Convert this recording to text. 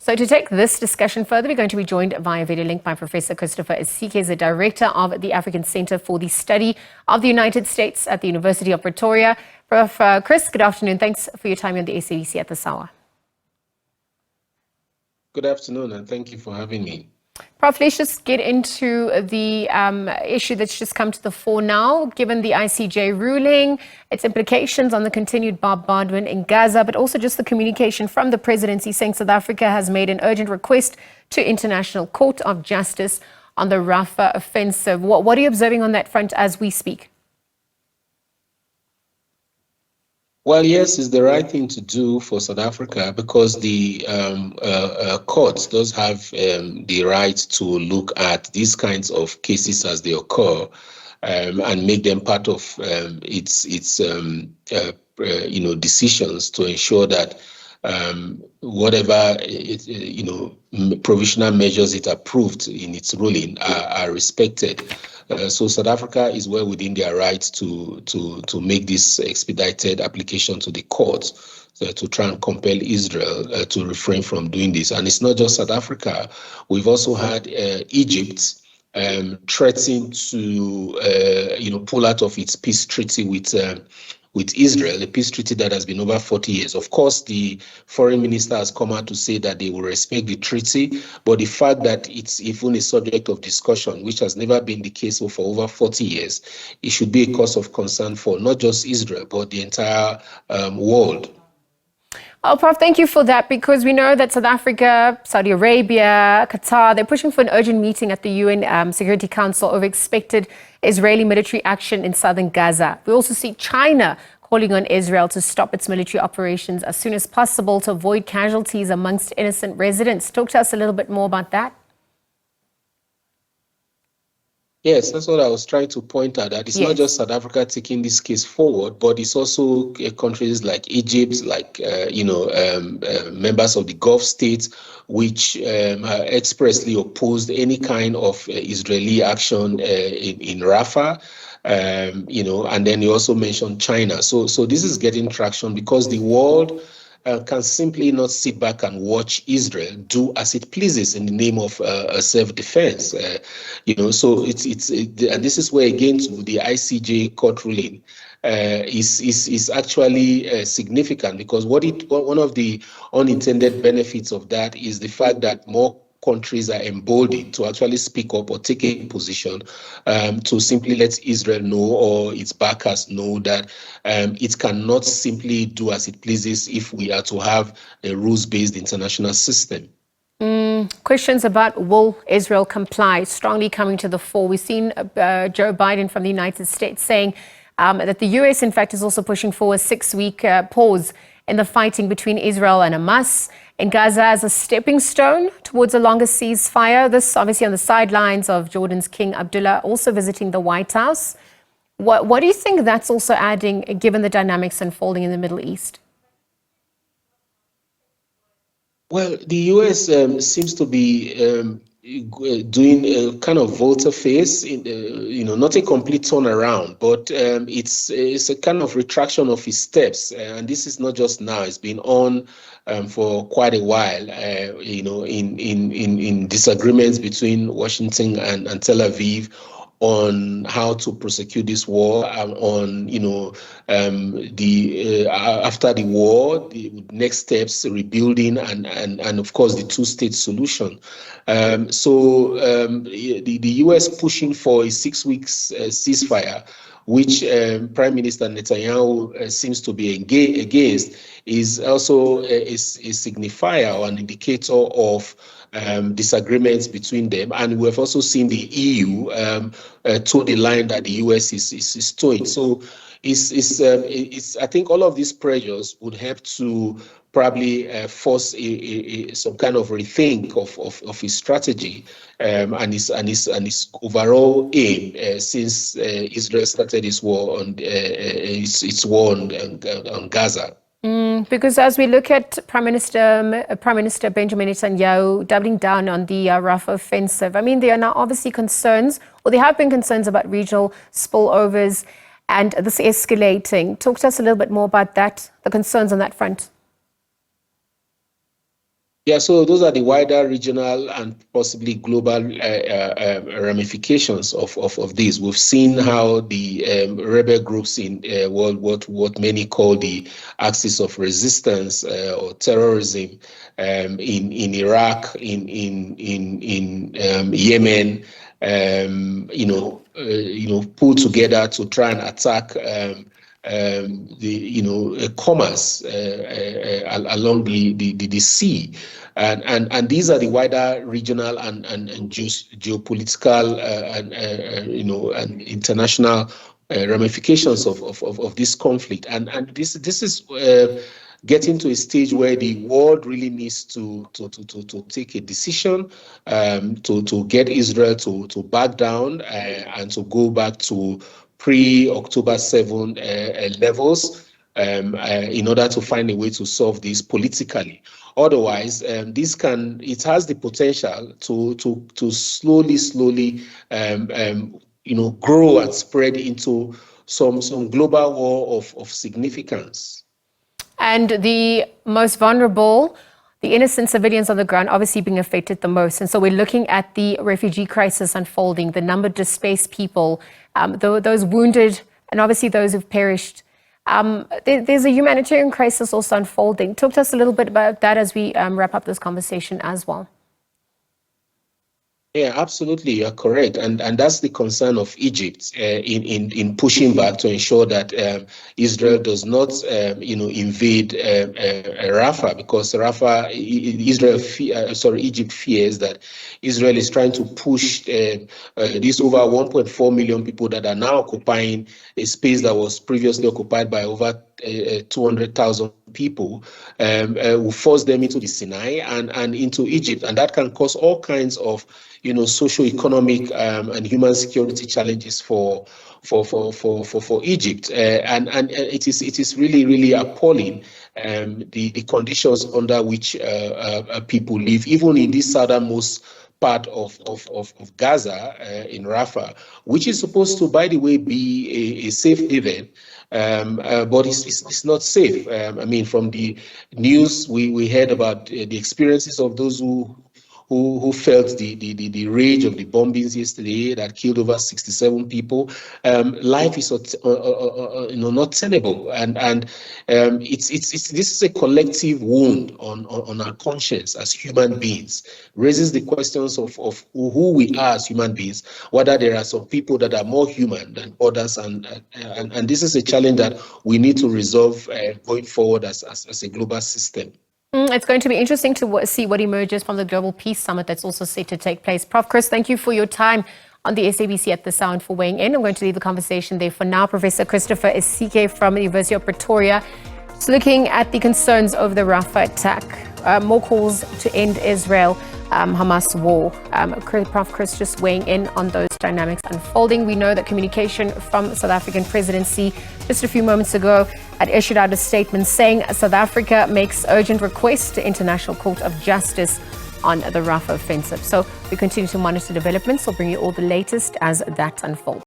So to take this discussion further, we're going to be joined via video link by Professor Christopher Isike, is the Director of the African Center for the Study of the United States at the University of Pretoria. Prof Chris, good afternoon. Thanks for your time on the SABC at this hour. Good afternoon, and thank you for having me. Prof, let's just get into the issue that's just come to the fore now, given the ICJ ruling, its implications on the continued bombardment in Gaza, but also just the communication from the presidency saying South Africa has made an urgent request to International Court of Justice on the Rafah offensive. What are you observing on that front as we speak? Well, yes, it's the right thing to do for South Africa because the court does have the right to look at these kinds of cases as they occur and make them part of its decisions to ensure that whatever provisional measures it approved in its ruling are respected. So South Africa is well within their rights to make this expedited application to the court to try and compel Israel to refrain from doing this. And it's not just South Africa. We've also had Egypt threatening to pull out of its peace treaty with Israel, a peace treaty that has been over 40 years. Of course, the foreign minister has come out to say that they will respect the treaty, but the fact that it's even a subject of discussion, which has never been the case for over 40 years, it should be a cause of concern for not just Israel, but the entire world. Oh, Prof, thank you for that, because we know that South Africa, Saudi Arabia, Qatar, they're pushing for an urgent meeting at the UN Security Council over expected Israeli military action in southern Gaza. We also see China calling on Israel to stop its military operations as soon as possible to avoid casualties amongst innocent residents. Talk to us a little bit more about that. Yes, that's what I was trying to point out, that it's not just South Africa taking this case forward, but it's also countries like Egypt, like, members of the Gulf states, which expressly opposed any kind of Israeli action in Rafah. And then you also mentioned China. So this is getting traction because the world can simply not sit back and watch Israel do as it pleases in the name of self-defense. So and this is where again the ICJ court ruling is actually significant, because one of the unintended benefits of that is the fact that more countries are emboldened to actually speak up or take a position to simply let Israel know, or its backers know, that it cannot simply do as it pleases if we are to have a rules-based international system. Questions about will Israel comply strongly coming to the fore. We've seen Joe Biden from the United States saying that the US, in fact, is also pushing for a 6-week pause in the fighting between Israel and Hamas in Gaza as a stepping stone towards a longer ceasefire. This obviously on the sidelines of Jordan's King Abdullah also visiting the White House. What do you think that's also adding, given the dynamics unfolding in the Middle East? Well, the US seems to be doing a kind of volte-face, not a complete turnaround, but it's a kind of retraction of his steps. And this is not just now; it's been on for quite a while. In disagreements between Washington and Tel Aviv on how to prosecute this war, on after the war, the next steps, rebuilding, and of course the two-state solution. The U.S. pushing for a 6 weeks ceasefire, which Prime Minister Netanyahu seems to be against, is also a signifier or an indicator of disagreements between them. And we have also seen the EU toe the line that the US is toeing. So I think all of these pressures would help to probably force some kind of rethink of his strategy and his overall aim since Israel started its war on Gaza. Because as we look at Prime Minister Benjamin Netanyahu doubling down on the Rafah offensive, I mean, there are now obviously concerns, or there have been concerns about regional spillovers and this escalating. Talk to us a little bit more about that, the concerns on that front. Yeah, so those are the wider regional and possibly global ramifications of this. We've seen how the rebel groups in what many call the axis of resistance or terrorism in Iraq, in Yemen, pulled together to try and attack commerce along the sea, and these are the wider regional and geopolitical and international ramifications of this conflict, and this is getting to a stage where the world really needs to take a decision to get Israel to back down and to go back to pre-October 7 levels in order to find a way to solve this politically. Otherwise, it has the potential to slowly grow and spread into some global war of significance. And the most vulnerable, the innocent civilians on the ground, obviously being affected the most. And so we're looking at the refugee crisis unfolding, the number of displaced people, those wounded, and obviously those who've perished. There's a humanitarian crisis also unfolding. Talk to us a little bit about that as we wrap up this conversation as well. Yeah, absolutely, you're correct, and that's the concern of Egypt in pushing back to ensure that Israel does not, invade Rafah, because Egypt fears that Israel is trying to push these over 1.4 million people that are now occupying a space that was previously occupied by over 200,000 people, will force them into the Sinai and into Egypt, and that can cause all kinds of socio-economic and human security challenges for Egypt, and it is really appalling the conditions under which people live, even in this southernmost part of Gaza, in Rafah, which is supposed to, by the way, be a safe haven. But it's not safe. I mean, from the news, we heard about the experiences of those who felt the rage of the bombings yesterday that killed over 67 people. Life is not tenable, and this is a collective wound on our conscience as human beings. Raises the questions of who we are as human beings, whether there are some people that are more human than others, and this is a challenge that we need to resolve going forward as a global system. It's going to be interesting to see what emerges from the Global Peace Summit that's also set to take place. Prof. Chris, thank you for your time on the SABC at the Sound for weighing in. I'm going to leave the conversation there for now. Professor Christopher Isike from the University of Pretoria, just looking at the concerns over the Rafah attack, more calls to end Israel-Hamas war. Prof. Chris just weighing in on those dynamics unfolding. We know that communication from South African presidency just a few moments ago had issued out a statement saying South Africa makes urgent requests to International Court of Justice on the Rafah offensive. So we continue to monitor developments. We'll bring you all the latest as that unfolds.